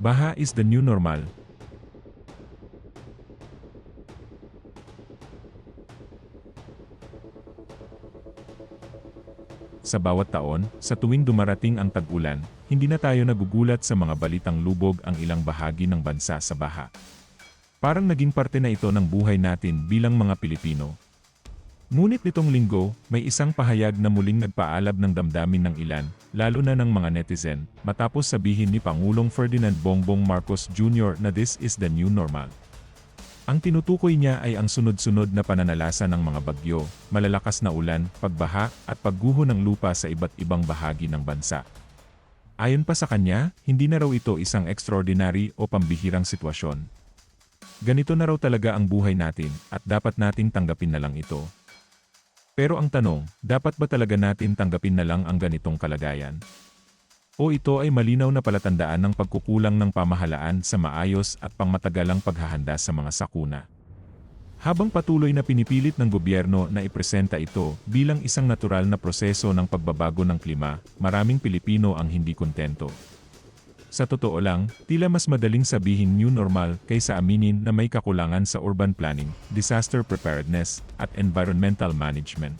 Baha is the new normal. Sa bawat taon, sa tuwing dumarating ang tag-ulan, hindi na tayo nagugulat sa mga balitang lubog ang ilang bahagi ng bansa sa baha. Parang naging parte na ito ng buhay natin bilang mga Pilipino. Ngunit nitong linggo, may isang pahayag na muling nagpaalab ng damdamin ng ilan, lalo na ng mga netizen, matapos sabihin ni Pangulong Ferdinand Bongbong Marcos Jr. na this is the new normal. Ang tinutukoy niya ay ang sunod-sunod na pananalasa ng mga bagyo, malalakas na ulan, pagbaha, at pagguho ng lupa sa iba't ibang bahagi ng bansa. Ayon pa sa kanya, hindi na raw ito isang extraordinary o pambihirang sitwasyon. Ganito na raw talaga ang buhay natin, at dapat nating tanggapin na lang ito. Pero ang tanong, dapat ba talaga natin tanggapin na lang ang ganitong kalagayan? O ito ay malinaw na palatandaan ng pagkukulang ng pamahalaan sa maayos at pangmatagalang paghahanda sa mga sakuna. Habang patuloy na pinipilit ng gobyerno na ipresenta ito bilang isang natural na proseso ng pagbabago ng klima, maraming Pilipino ang hindi kontento. Sa totoo lang, tila mas madaling sabihin new normal kaysa aminin na may kakulangan sa urban planning, disaster preparedness, at environmental management.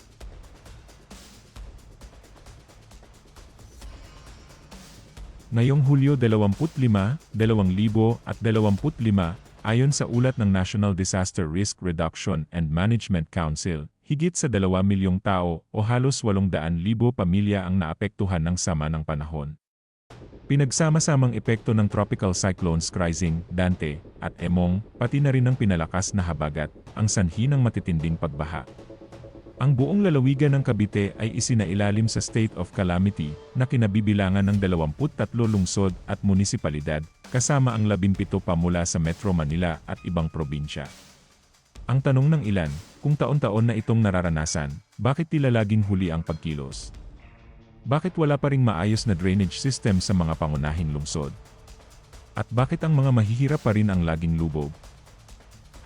Ngayong Hulyo 25, 2025, ayon sa ulat ng National Disaster Risk Reduction and Management Council, higit sa 2 milyong tao o halos 800,000 pamilya ang naapektuhan ng sama ng panahon. Pinagsama-samang epekto ng Tropical Cyclones Krising, Dante, at Emong, pati na rin ang pinalakas na habagat, ang sanhi ng matitinding pagbaha. Ang buong lalawigan ng Cavite ay isinailalim sa state of calamity na kinabibilangan ng 23 lungsod at munisipalidad, kasama ang 17 pa mula sa Metro Manila at ibang probinsya. Ang tanong ng ilan, kung taon-taon na itong nararanasan, bakit tila laging huli ang pagkilos? Bakit wala pa ring maayos na drainage system sa mga pangunahing lungsod? At bakit ang mga mahihirap pa rin ang laging lubog?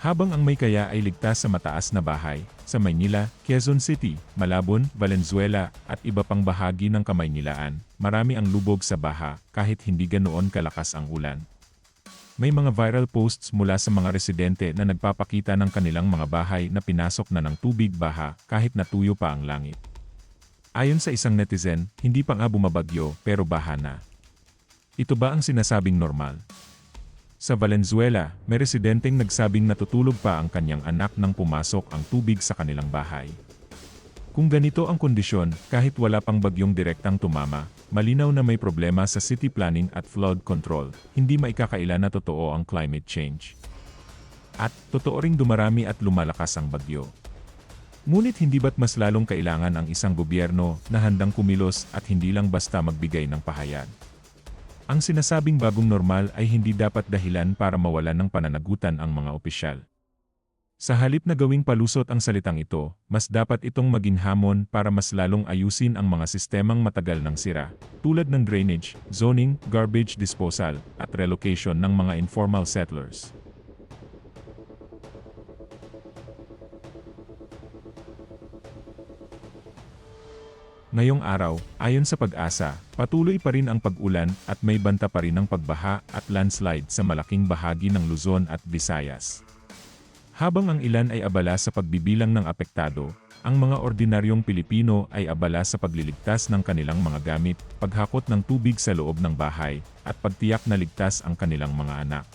Habang ang may kaya ay ligtas sa mataas na bahay, sa Maynila, Quezon City, Malabon, Valenzuela, at iba pang bahagi ng Kamaynilaan, marami ang lubog sa baha kahit hindi ganoon kalakas ang ulan. May mga viral posts mula sa mga residente na nagpapakita ng kanilang mga bahay na pinasok na ng tubig baha kahit natuyo pa ang langit. Ayon sa isang netizen, hindi pa nga bumabagyo pero baha na. Ito ba ang sinasabing normal? Sa Valenzuela, may residenteng nagsabing natutulog pa ang kanyang anak nang pumasok ang tubig sa kanilang bahay. Kung ganito ang kondisyon, kahit wala pang bagyong direktang tumama, malinaw na may problema sa city planning at flood control, hindi maikakaila na totoo ang climate change. At, totoo ring dumarami at lumalakas ang bagyo. Ngunit hindi ba't mas lalong kailangan ang isang gobyerno na handang kumilos at hindi lang basta magbigay ng pahayag? Ang sinasabing bagong normal ay hindi dapat dahilan para mawalan ng pananagutan ang mga opisyal. Sa halip na gawing palusot ang salitang ito, mas dapat itong maging hamon para mas lalong ayusin ang mga sistemang matagal ng sira, tulad ng drainage, zoning, garbage disposal, at relocation ng mga informal settlers. Ngayong araw, ayon sa Pag-asa, patuloy pa rin ang pag-ulan at may banta pa rin ang pagbaha at landslide sa malaking bahagi ng Luzon at Visayas. Habang ang ilan ay abala sa pagbibilang ng apektado, ang mga ordinaryong Pilipino ay abala sa pagliligtas ng kanilang mga gamit, paghakot ng tubig sa loob ng bahay, at pagtiyak na ligtas ang kanilang mga anak.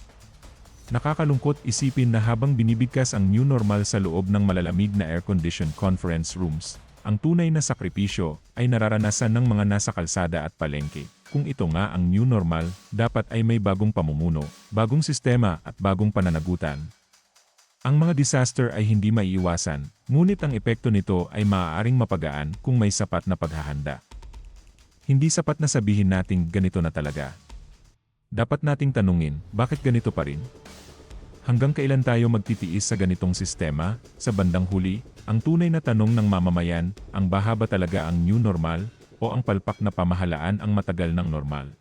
Nakakalungkot isipin na habang binibigkas ang new normal sa loob ng malalamig na air-conditioned conference rooms, ang tunay na sakripisyo ay nararanasan ng mga nasa kalsada at palengke. Kung ito nga ang new normal, dapat ay may bagong pamumuno, bagong sistema at bagong pananagutan. Ang mga disaster ay hindi maiiwasan, ngunit ang epekto nito ay maaaring mapagaan kung may sapat na paghahanda. Hindi sapat na sabihin nating ganito na talaga. Dapat nating tanungin, bakit ganito pa rin? Hanggang kailan tayo magtitiis sa ganitong sistema? Sa bandang huli, ang tunay na tanong ng mamamayan, ang baha ba talaga ang new normal, o ang palpak na pamahalaan ang matagal ng normal?